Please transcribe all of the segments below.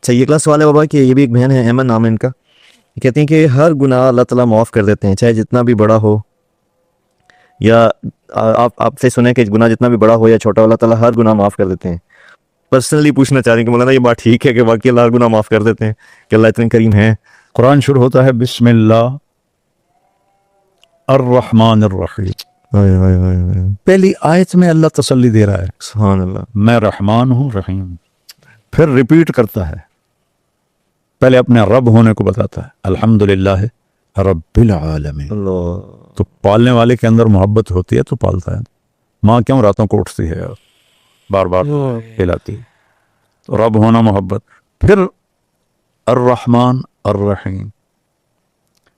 اچھا یہ کلاس والے بابا کہ یہ بھی ایک بہن ہے احمد نام ہے ان کا، کہتے ہیں کہ ہر گناہ اللہ تعالیٰ معاف کر دیتے ہیں چاہے جتنا بھی بڑا ہو، یا آپ سے سنیں کہ گناہ جتنا بھی بڑا ہو یا چھوٹا ہو اللہ تعالیٰ ہر گناہ معاف کر دیتے ہیں. پرسنلی پوچھنا چاہ رہے ہیں کہ مولانا یہ بات ٹھیک ہے کہ واقعی اللہ ہر گناہ معاف کر دیتے ہیں کہ اللہ اتنے کریم ہے؟ قرآن شروع ہوتا ہے بسم اللہ الرحمن الرحیم، پہلی آیت میں اللہ تسلی دے رہا ہے سبحان اللہ. میں رحمان ہوں رحیم، پھر ریپیٹ کرتا ہے، پہلے اپنے رب ہونے کو بتاتا ہے الحمدللہ رب العالمین. اللہ تو پالنے والے کے اندر محبت ہوتی ہے تو پالتا ہے. ماں کیوں راتوں کو اٹھتی ہے اور بار بار کھلاتی ہے؟ تو رب ہونا محبت. پھر الرحمن الرحیم،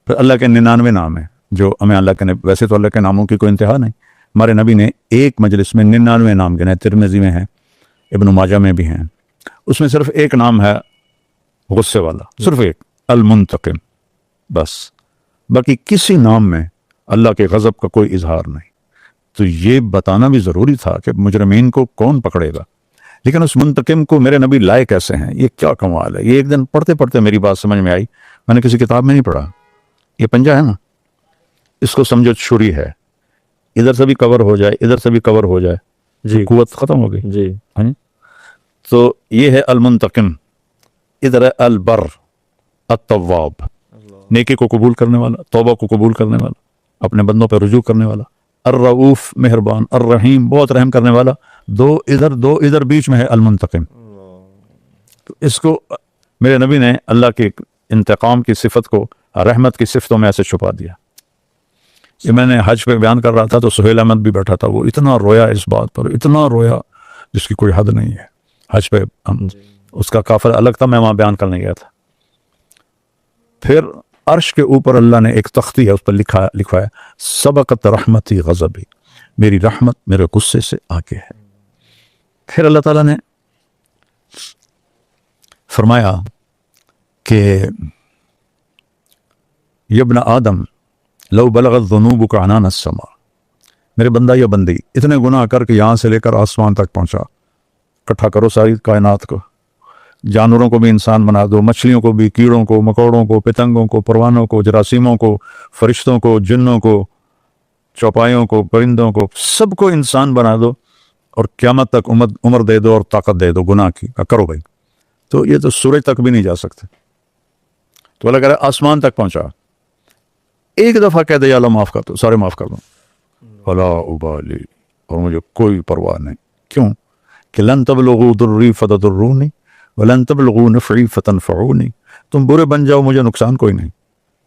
پھر اللہ کے 99 نام ہیں جو ہمیں اللہ کے ویسے تو اللہ کے ناموں کی کوئی انتہا نہیں. ہمارے نبی نے ایک مجلس میں 99 نام گنے، ترمذی میں ہیں، ابن ماجہ میں بھی ہیں. اس میں صرف ایک نام ہے غصے والا، صرف ایک، المنتقم، بس. باقی کسی نام میں اللہ کے غضب کا کوئی اظہار نہیں. تو یہ بتانا بھی ضروری تھا کہ مجرمین کو کون پکڑے گا، لیکن اس منتقم کو میرے نبی لائے کیسے ہیں؟ یہ کیا کمال ہے. یہ ایک دن پڑھتے پڑھتے میری بات سمجھ میں آئی. میں نے کسی کتاب میں نہیں پڑھا. یہ پنجہ ہے نا، اس کو سمجھو چھری ہے، ادھر سے بھی کور ہو جائے ادھر سے بھی کور ہو جائے جی قوت ختم ہو گئی. جی. تو یہ ہے المنتقم. ادھر ہے البر التواب، نیکی کو قبول کرنے والا، توبہ کو قبول کرنے والا، اپنے بندوں پہ رجوع کرنے والا. الرؤوف مہربان، الرحیم بہت رحم کرنے والا. دو ادھر بیچ میں ہے المنتقم. تو اس کو میرے نبی نے اللہ کے انتقام کی صفت کو رحمت کی صفتوں میں ایسے چھپا دیا. یہ میں نے حج پہ بیان کر رہا تھا تو سہیل احمد بھی بیٹھا تھا، وہ اتنا رویا اس بات پر، اتنا رویا جس کی کوئی حد نہیں ہے. حج پہ اس کا کافر الگ تھا، میں وہاں بیان کرنے گیا تھا. پھر عرش کے اوپر اللہ نے ایک تختی ہے، اس پر لکھا ہے سبقت رحمتی غضبی، میری رحمت میرے غصے سے آگے ہے. پھر اللہ تعالیٰ نے فرمایا کہ یبن آدم لو بلغت ذنوبک عنان السماء، میرے بندہ یا بندی اتنے گناہ کر کے یہاں سے لے کر آسمان تک پہنچا. اکٹھا کرو ساری کائنات کو، جانوروں کو بھی انسان بنا دو، مچھلیوں کو بھی، کیڑوں کو، مکوڑوں کو، پتنگوں کو، پروانوں کو، جراثیموں کو، فرشتوں کو، جنوں کو، چوپایوں کو، پرندوں کو، سب کو انسان بنا دو اور قیامت تک عمر دے دو اور طاقت دے دو گناہ کی، کرو بھائی. تو یہ تو سورج تک بھی نہیں جا سکتے. تو اللہ کہہ رہا ہے آسمان تک پہنچا، ایک دفعہ کہہ دے یا اللہ معاف کر دو، سارے معاف کر دو. ولا ابالی، اور مجھے کوئی پرواہ نہیں. کیوں کہ لن تبلغوا ضری فتضرونی ولن تبلغوا نفعی فتنفعونی. تم برے بن جاؤ مجھے نقصان کوئی نہیں،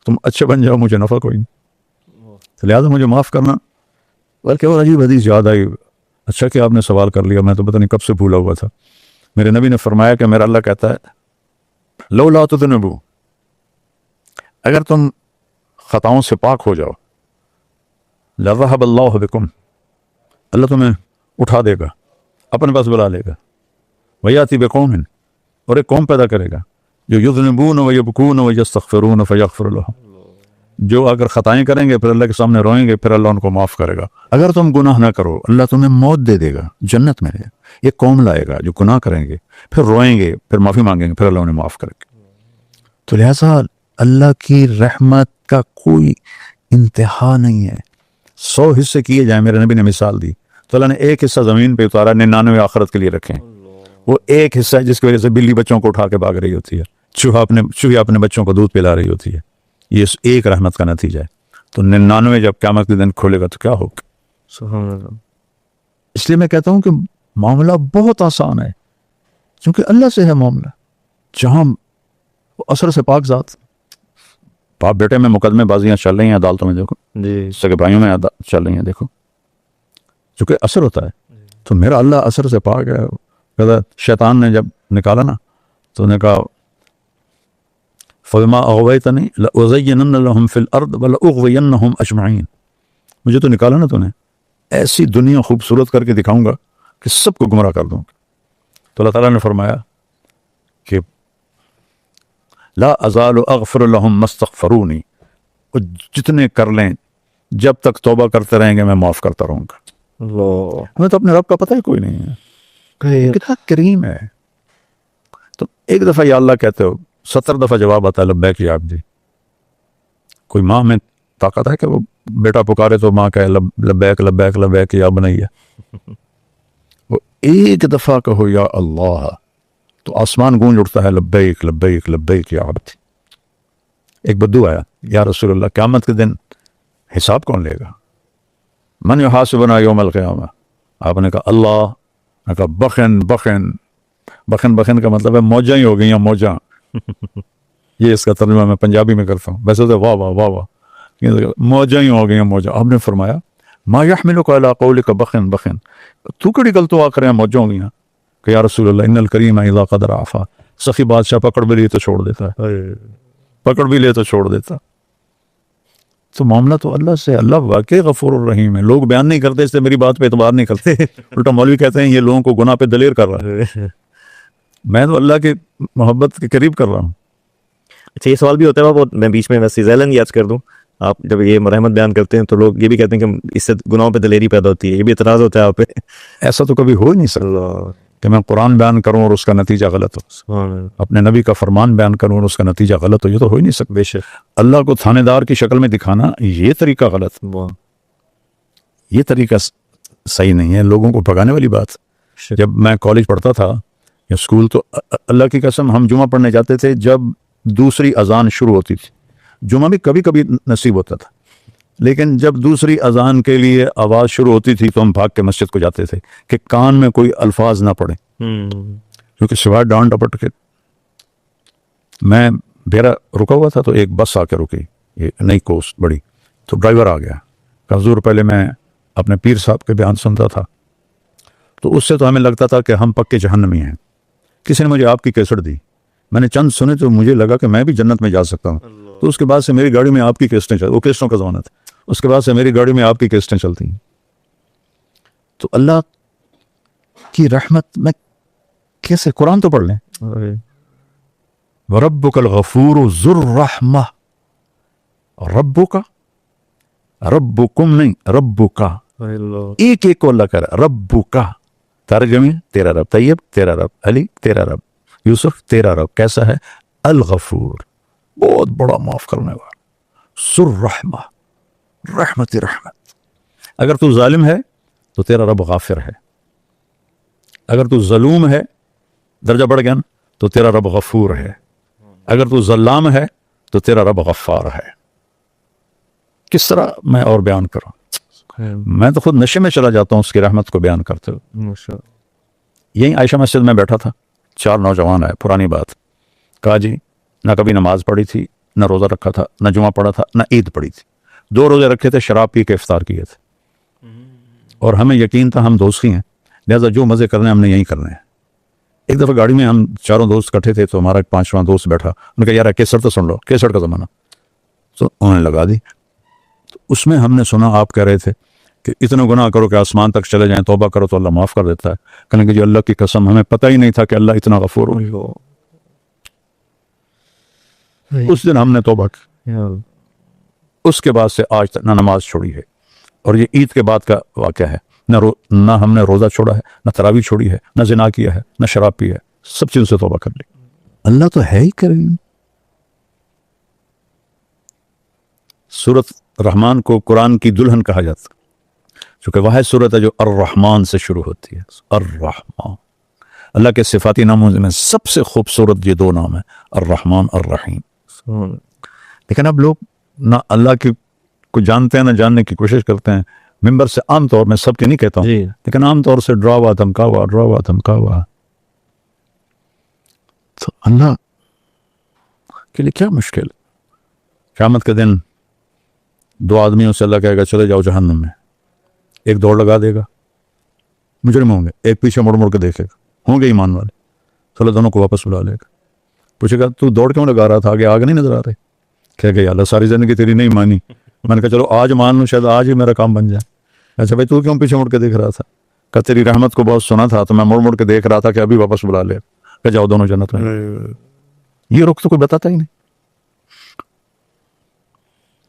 تم اچھے بن جاؤ مجھے نفع کوئی نہیں. تو لہٰذا مجھے معاف کرنا. بلکہ اور عجیب حدیث یاد آئی، اچھا کہ آپ نے سوال کر لیا، میں تو پتہ نہیں کب سے بھولا ہوا تھا. میرے نبی نے فرمایا کہ میرا اللہ کہتا ہے لو لا تذنبوا، اگر تم خطاؤں سے پاک ہو جاؤ، لذهب اللہ بکم، اللہ تمہیں اٹھا دے گا، اپنے پاس بلا لے گا. ویاتی بقوم، اور ایک قوم پیدا کرے گا جو یذنبون ویبکون ویستغفرون فیغفر لهم، جو اگر خطائیں کریں گے پھر اللہ کے سامنے روئیں گے پھر اللہ ان کو معاف کرے گا. اگر تم گناہ نہ کرو اللہ تمہیں موت دے دے گا، جنت میں رہے. ایک قوم لائے گا جو گناہ کریں گے، پھر روئیں گے، پھر معافی مانگیں گے، پھر اللہ انہیں معاف کرے گا. تو لہٰذا اللہ کی رحمت کا کوئی انتہا نہیں ہے. 100 حصے کیے جائیں، میرے نبی نے مثال دی، تو اللہ نے ایک حصہ زمین پہ اتارا، 99 آخرت کے لیے رکھیں. وہ ایک حصہ ہے جس کی وجہ سے بلی بچوں کو اٹھا کے بھاگ رہی ہوتی ہے، چوہا اپنے بچوں کو دودھ پلا رہی ہوتی ہے. یہ اس ایک رحمت کا نتیجہ ہے. تو 99 جب قیامت کے دن کھولے گا تو کیا ہوگا؟ سبحان اللہ. اس لیے میں کہتا ہوں کہ معاملہ بہت آسان ہے، کیونکہ اللہ سے ہے معاملہ. جہاں اثر سے پاک ذات، باپ بیٹے میں مقدمے بازیاں چل رہی ہیں عدالتوں میں، دیکھو جی سگے بھائیوں میں چل رہی ہیں، دیکھو چونکہ اثر ہوتا ہے. تو میرا اللہ اثر سے پاک ہے. کہتا شیطان نے جب نکالا نا تو نے کہا فَبِمَا أَغْوَيْتَنِي لَأُزَيِّنَنَّ لَهُمْ فِي الْأَرْضِ وَلَأُغْوِيَنَّهُمْ أَجْمَعِينَ. مجھے تو نکالا نا تو نے، ایسی دنیا خوبصورت کر کے دکھاؤں گا کہ سب کو گمراہ کر دوں. تو اللہ تعالیٰ نے فرمایا کہ لا ازال اغفر لهم ما استغفرونی، جتنے کر لیں جب تک توبہ کرتے رہیں گے میں معاف کرتا رہوں گا. اللہ. ہمیں تو اپنے رب کا پتہ ہی کوئی نہیں ہے، کتنا کریم ہے. تو ایک دفعہ یا اللہ کہتے ہو 70 دفعہ جواب آتا ہے لبیک یا عبدی. کوئی ماں میں طاقت ہے کہ وہ بیٹا پکارے تو ماں کہے لبیک لبیک لبیک یا بنیہ. وہ ایک دفعہ کہو یا اللہ تو آسمان گونج اٹھتا ہے لبیک لبیک لبیک یا عبدی. ایک بدو آیا یا رسول اللہ قیامت کے دن حساب کون لے گا؟ من یحاسبنا یوم القیامہ. آپ نے کہا اللہ. نے کہا بخن بخن بخن. بخن کا مطلب ہے موجاں ہی ہو گئی ہیں موجاں. یہ اس کا ترجمہ میں پنجابی میں کرتا ہوں. ویسے تو واہ واہ واہ واہ موجاں ہی ہو گئی ہیں موجاں. آپ نے فرمایا ما یحملک علی قولک بخن بخن. تو کڑی گل تو آ کر موجاں ہو گئی ہیں کہ یا رسول اللہ ان الکریم اذا قدر عفا. سخی بادشاہ پکڑ بھی لیے تو چھوڑ دیتا ہے, پکڑ بھی لے تو چھوڑ دیتا. تو معاملہ تو اللہ سے. اللہ واقعی غفور الرحیم ہے. لوگ بیان نہیں کرتے اس سے میری بات پہ اعتبار نہیں کرتے. الٹا مولوی کہتے ہیں یہ لوگوں کو گناہ پہ دلیر کر رہا ہے. میں تو اللہ کے محبت کے قریب کر رہا ہوں. اچھا یہ سوال بھی ہوتا ہے وہ میں بیچ میں ویسے ذیلن یاد کر دوں, آپ جب یہ رحمت بیان کرتے ہیں تو لوگ یہ بھی کہتے ہیں کہ اس سے گناہوں پہ دلیری پیدا ہوتی ہے, یہ بھی اعتراض ہوتا ہے آپ پہ؟ ایسا تو کبھی ہو ہی نہیں سکتا کہ میں قرآن بیان کروں اور اس کا نتیجہ غلط ہو, اپنے نبی کا فرمان بیان کروں اور اس کا نتیجہ غلط ہو. یہ تو ہو ہی نہیں سکتا. بے شک. اللہ کو تھانے دار کی شکل میں دکھانا یہ طریقہ غلط, یہ طریقہ صحیح نہیں ہے, لوگوں کو بھگانے والی بات. جب میں کالج پڑھتا تھا یا اسکول تو اللہ کی قسم ہم جمعہ پڑھنے جاتے تھے جب دوسری اذان شروع ہوتی تھی. جمعہ بھی کبھی کبھی نصیب ہوتا تھا, لیکن جب دوسری اذان کے لیے آواز شروع ہوتی تھی تو ہم بھاگ کے مسجد کو جاتے تھے کہ کان میں کوئی الفاظ نہ پڑے, کیونکہ سوائے ڈانٹ ڈپٹ کے. میں بیرا رکا ہوا تھا تو ایک بس آ کے رکی, یہ نئی کوسٹ بڑی, تو ڈرائیور آ گیا. حضور پہلے میں اپنے پیر صاحب کے بیان سنتا تھا تو اس سے تو ہمیں لگتا تھا کہ ہم پکے جہنمی ہیں. کسی نے مجھے آپ کی کیسٹ دی, میں نے چند سنے تو مجھے لگا کہ میں بھی جنت میں جا سکتا ہوں. تو اس کے بعد سے میری گاڑی میں آپ کی کیسٹیں چلتی, وہ کیسٹوں کا زمانہ تھا, اس کے بعد سے میری گاڑی میں آپ کی کیسٹیں چلتی ہیں. تو اللہ کی رحمت میں کیسے, قرآن تو پڑھ لیں. وَرَبُّكَ الْغَفُورُ ذُو الرَّحْمَةِ. ربک ربکم نہیں, ربک ایک ایک کو اللہ کر رہا. ربک ترجمے تیرا رب, طیب تیرا رب, علی تیرا رب, یوسف تیرا رب کیسا ہے؟ الغفور, بہت بڑا معاف کرنے والا, ذو الرحمہ, رحمت رحمت. اگر تو ظالم ہے تو تیرا رب غافر ہے, اگر تو ظلوم ہے درجہ بڑھ گیا نا تو تیرا رب غفور ہے, اگر تو ظلام ہے تو تیرا رب غفار ہے. کس طرح میں اور بیان کروں, میں تو خود نشے میں چلا جاتا ہوں اس کی رحمت کو بیان کرتے ہوئے. یہیں عائشہ مسجد میں بیٹھا تھا, 4 نوجوان آئے, پرانی بات, کہا جی نہ کبھی نماز پڑھی تھی, نہ روزہ رکھا تھا, نہ جمعہ پڑھا تھا, نہ عید پڑھی تھی, 2 روزے رکھے تھے, شراب پی کے افطار کیے تھے, اور ہمیں یقین تھا ہم دوست ہی ہیں, لہذا جو مزے کرنے ہم نے یہیں کرنے ہیں. ایک دفعہ گاڑی میں ہم 4 دوست کٹھے تھے تو ہمارا ایک 5واں دوست بیٹھا, انہوں نے کہا یار کیسٹ تو سن لو, کیسٹ کا زمانہ, تو انہوں نے لگا دی. تو اس میں ہم نے سنا آپ کہہ رہے تھے کہ اتنے گناہ کرو کہ آسمان تک چلے جائیں, توبہ کرو تو اللہ معاف کر دیتا ہے. کہنے کہ جی اللہ کی قسم ہمیں پتہ ہی نہیں تھا کہ اللہ اتنا غفور ہو. اس دن ہم نے توبہ کی, اس کے بعد سے آج تک نہ نماز چھوڑی ہے, اور یہ عید کے بعد کا واقعہ ہے. نہ ہم نے روزہ چھوڑا ہے, نہ تراویح چھوڑی ہے, نہ زنا کیا ہے, نہ شراب پی ہے, سب چیزوں سے توبہ کر لی. اللہ تو ہے ہی کریم. سورت رحمان کو قرآن کی دلہن کہا جاتا چونکہ واحد سورت ہے جو الرحمن سے شروع ہوتی ہے. الرحمن, اللہ کے صفاتی ناموں میں سب سے خوبصورت یہ 2 نام ہیں, الرحمن الرحیم. لیکن اب لوگ نہ اللہ کی کو جانتے ہیں نہ جاننے کی کوشش کرتے ہیں. ممبر سے عام طور میں سب کے نہیں کہتا ہوں, لیکن عام طور سے ڈراوا دھمکاوا. تو اللہ کے لیے کیا مشکل ہے. قیامت کے دن 2 آدمیوں سے اللہ کہے گا چلے جاؤ جہنم میں, ایک دوڑ لگا دے گا, مجرم ہوں گے, ایک پیچھے مڑ کے دیکھے گا, ہوں گے ایمان والے, چلو دونوں کو واپس بلا لے گا. پوچھے گا تو دوڑ کیوں لگا رہا تھا, آگے آگ نہیں نظر آ رہے؟ کہے گا یا اللہ ساری زندگی تیری نہیں مانی, میں نے کہا چلو آج مان لوں, شاید آج ہی میرا کام بن جائے. اچھا بھائی تو کیوں پیچھے مڑ کے دیکھ رہا تھا؟ کہ تیری رحمت کو بہت سنا تھا تو میں مڑ کے دیکھ رہا تھا کہ ابھی واپس بلا لے. کہ جاؤ دونوں جنت میں. یہ رخ تو کوئی بتاتا ہی نہیں.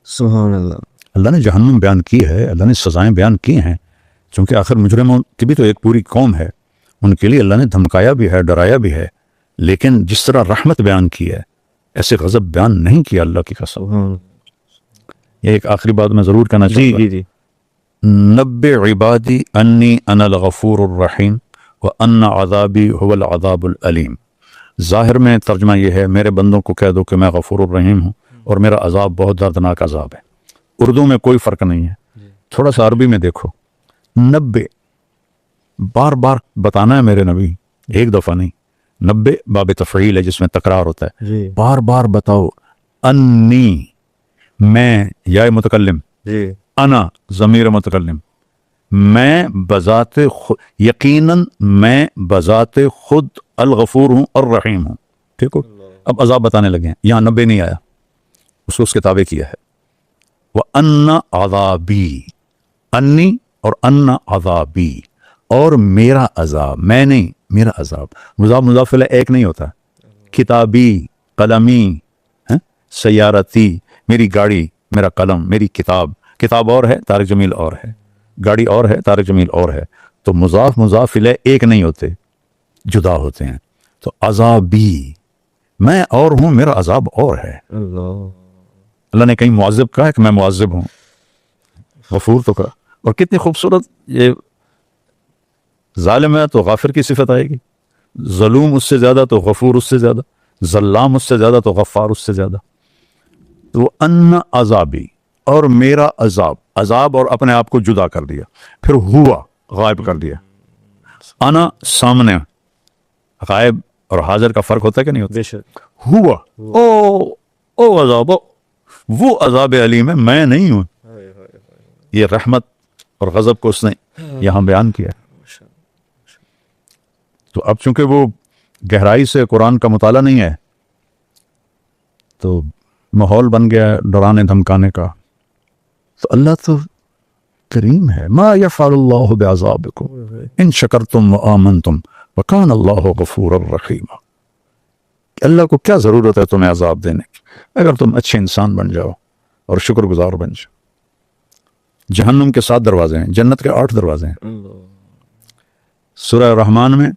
سبحان اللہ. اللہ نے جہنم بیان کی ہے, اللہ نے سزائیں بیان کی ہیں, چونکہ آخر مجرموں کی بھی تو ایک پوری قوم ہے, ان کے لیے اللہ نے دھمکایا بھی ہے, ڈرایا بھی ہے. لیکن جس طرح رحمت بیان کی ہے ایسے غضب بیان نہیں کیا اللہ کی قسم. یہ ایک آخری بات میں ضرور کہنا چاہوں گا. جی نبئ عبادی انی انا الغفور الرحیم وان عذابی هو العذاب العلیم. ظاہر میں ترجمہ یہ ہے میرے بندوں کو کہہ دو کہ میں غفور الرحیم ہوں اور میرا عذاب بہت دردناک عذاب ہے. اردو میں کوئی فرق نہیں ہے, تھوڑا سا عربی میں دیکھو. نبے بار بار بتانا ہے میرے نبی, ایک دفعہ نہیں. نبے باب تفعیل ہے جس میں تکرار ہوتا ہے. جی بار بار بتاؤ. انی میں یا متکلم, جی انا ضمیر متکلم, میں بذات یقیناً میں بذات خود الغفور ہوں اور رحیم ہوں. ٹھیک ہو, اب عذاب بتانے لگے ہیں. یہاں نبے نہیں آیا, اس کو اس کے تابع کیا ہے. وَأَنَّ عَذَابِي, انی اور ان عذابی, اور میرا عذاب, میں نہیں میرا عذاب. مضاف مضاف الیہ ایک نہیں ہوتا. کتابی, قلمی, سیارتی, میری گاڑی, میرا قلم, میری کتاب. کتاب اور ہے, طارق جمیل اور ہے. گاڑی اور ہے, طارق جمیل اور ہے. تو مضاف مضاف الیہ ایک نہیں ہوتے, جدا ہوتے ہیں. تو عذابی, میں اور ہوں, میرا عذاب اور ہے. اللہ نے کہیں معذب کہا ہے کہ میں معذب ہوں, غفور تو کہا. اور کتنی خوبصورت, یہ ظالم ہے تو غافر کی صفت آئے گی, ظلوم اس سے زیادہ تو غفور اس سے زیادہ, ظلام اس سے زیادہ تو غفار اس سے زیادہ. تو ان عذابی, اور میرا عذاب, عذاب اور اپنے آپ کو جدا کر دیا. پھر ہوا, غائب کر دیا. انا سامنے, غائب اور حاضر کا فرق ہوتا ہے کہ نہیں ہوتا؟ بے شک. ہوا, او عذاب, وہ عذاب علیم ہے, میں نہیں ہوں. یہ رحمت اور غضب کو اس نے یہاں بیان کیا. تو اب چونکہ وہ گہرائی سے قرآن کا مطالعہ نہیں ہے تو ماحول بن گیا ڈرانے دھمکانے کا. تو اللہ تو کریم ہے. ما یفعل اللہ بعذابکم ان شکرتم وآمنتم وکان اللہ غفورا رحیما. اللہ کو کیا ضرورت ہے تمہیں عذاب دینے کی اگر تم اچھے انسان بن جاؤ اور شکر گزار بن جاؤ. جہنم کے 7 دروازے ہیں, جنت کے 8 دروازے ہیں. سورہ رحمان میں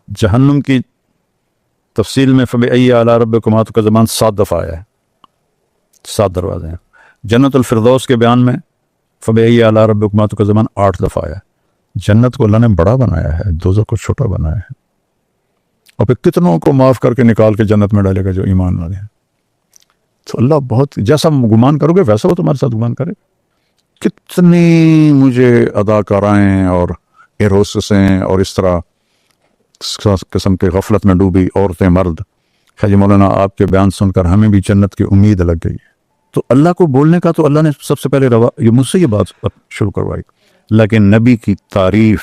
جہنم کی تفصیل میں فبأي آلاء ربكما تكذبان 7 دفعہ آیا ہے, 7 دروازے ہیں. جنت الفردوس کے بیان میں فبأي آلاء ربكما تكذبان 8 دفعہ آیا ہے. جنت کو اللہ نے بڑا بنایا ہے, دوزخ کو چھوٹا بنایا ہے, اور پھر کتنوں کو معاف کر کے نکال کے جنت میں ڈالے گا جو ایمان والے ہیں. تو اللہ بہت, جیسا گمان کرو گے ویسا وہ تمہارے ساتھ گمان کرے. کتنی مجھے اداکارائیں اور ایروسسیں اور اس طرح قسم کے غفلت میں ڈوبی عورتیں مرد. خیر مولانا آپ کے بیان سن کر ہمیں بھی جنت کی امید لگ گئی. تو اللہ کو بولنے کا تو اللہ نے سب سے پہلے یہ مجھ سے یہ بات شروع کروائی, لیکن نبی کی تعریف,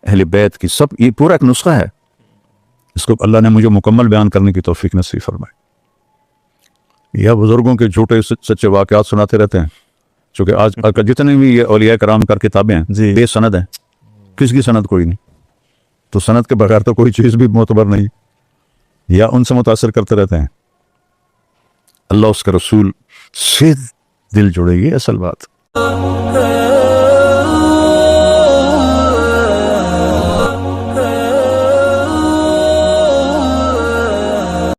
اہل بیت کی, سب یہ پورا ایک نسخہ ہے. اس کو اللہ نے مجھے مکمل بیان کرنے کی توفیق نصیب فرمائی. یا بزرگوں کے جھوٹے سچے واقعات سناتے رہتے ہیں, چونکہ آج جتنے بھی یہ اولیاء کرام کر کتابیں ہیں بے سند ہیں, کس کی سند کوئی نہیں. تو سند کے بغیر تو کوئی چیز بھی معتبر نہیں, یا ان سے متاثر کرتے رہتے ہیں. اللہ اس کے رسول سے دل جڑے گی, اصل بات.